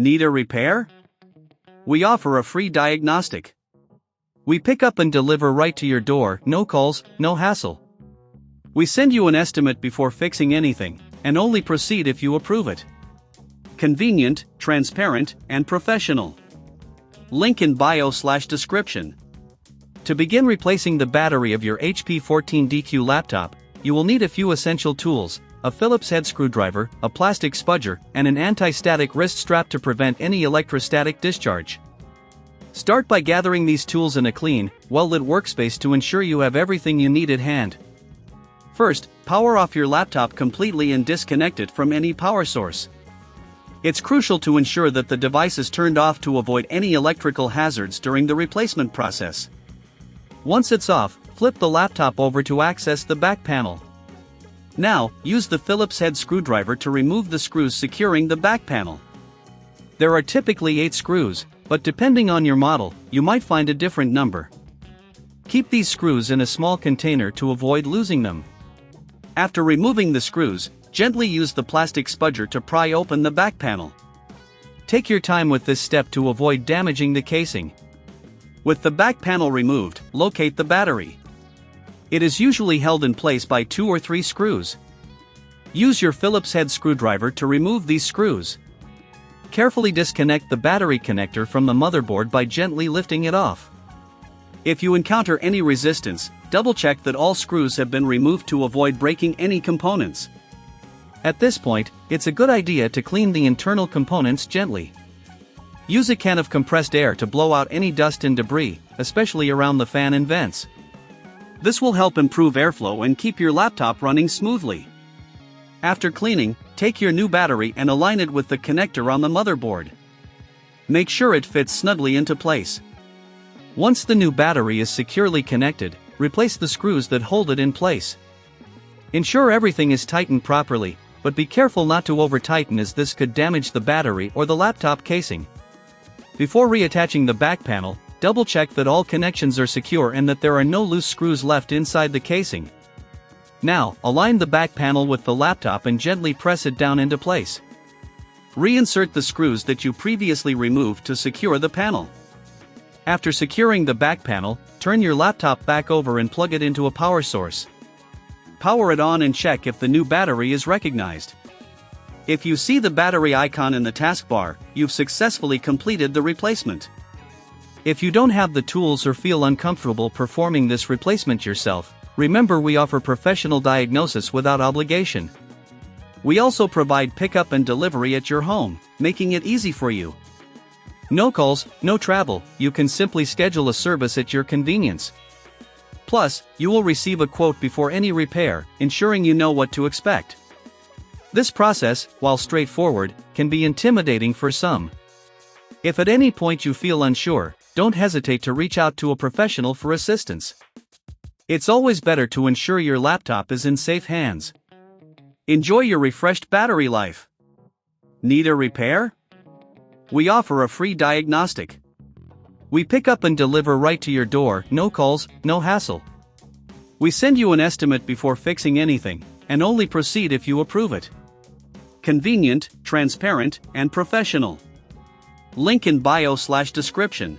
Need a repair? We offer a free diagnostic. We pick up and deliver right to your door, no calls, no hassle. We send you an estimate before fixing anything, and only proceed if you approve it. Convenient, transparent, and professional. Link in bio/description. To begin replacing the battery of your HP 14DQ laptop, you will need a few essential tools: a Phillips head screwdriver, a plastic spudger, and an anti-static wrist strap to prevent any electrostatic discharge. Start by gathering these tools in a clean, well-lit workspace to ensure you have everything you need at hand. First, power off your laptop completely and disconnect it from any power source. It's crucial to ensure that the device is turned off to avoid any electrical hazards during the replacement process. Once it's off, flip the laptop over to access the back panel. Now, use the Phillips head screwdriver to remove the screws securing the back panel. There are typically 8 screws, but depending on your model, you might find a different number. Keep these screws in a small container to avoid losing them. After removing the screws, gently use the plastic spudger to pry open the back panel. Take your time with this step to avoid damaging the casing. With the back panel removed, locate the battery. It is usually held in place by 2 or 3 screws. Use your Phillips head screwdriver to remove these screws. Carefully disconnect the battery connector from the motherboard by gently lifting it off. If you encounter any resistance, double-check that all screws have been removed to avoid breaking any components. At this point, it's a good idea to clean the internal components gently. Use a can of compressed air to blow out any dust and debris, especially around the fan and vents. This will help improve airflow and keep your laptop running smoothly. After cleaning, take your new battery and align it with the connector on the motherboard. Make sure it fits snugly into place. Once the new battery is securely connected, replace the screws that hold it in place. Ensure everything is tightened properly, but be careful not to over-tighten as this could damage the battery or the laptop casing. Before reattaching the back panel, double-check that all connections are secure and that there are no loose screws left inside the casing. Now, align the back panel with the laptop and gently press it down into place. Reinsert the screws that you previously removed to secure the panel. After securing the back panel, turn your laptop back over and plug it into a power source. Power it on and check if the new battery is recognized. If you see the battery icon in the taskbar, you've successfully completed the replacement. If you don't have the tools or feel uncomfortable performing this replacement yourself, remember we offer professional diagnosis without obligation. We also provide pickup and delivery at your home, making it easy for you. No calls, no travel, you can simply schedule a service at your convenience. Plus, you will receive a quote before any repair, ensuring you know what to expect. This process, while straightforward, can be intimidating for some. If at any point you feel unsure, don't hesitate to reach out to a professional for assistance. It's always better to ensure your laptop is in safe hands. Enjoy your refreshed battery life. Need a repair? We offer a free diagnostic. We pick up and deliver right to your door, no calls, no hassle. We send you an estimate before fixing anything, and only proceed if you approve it. Convenient, transparent, and professional. Link in bio/description.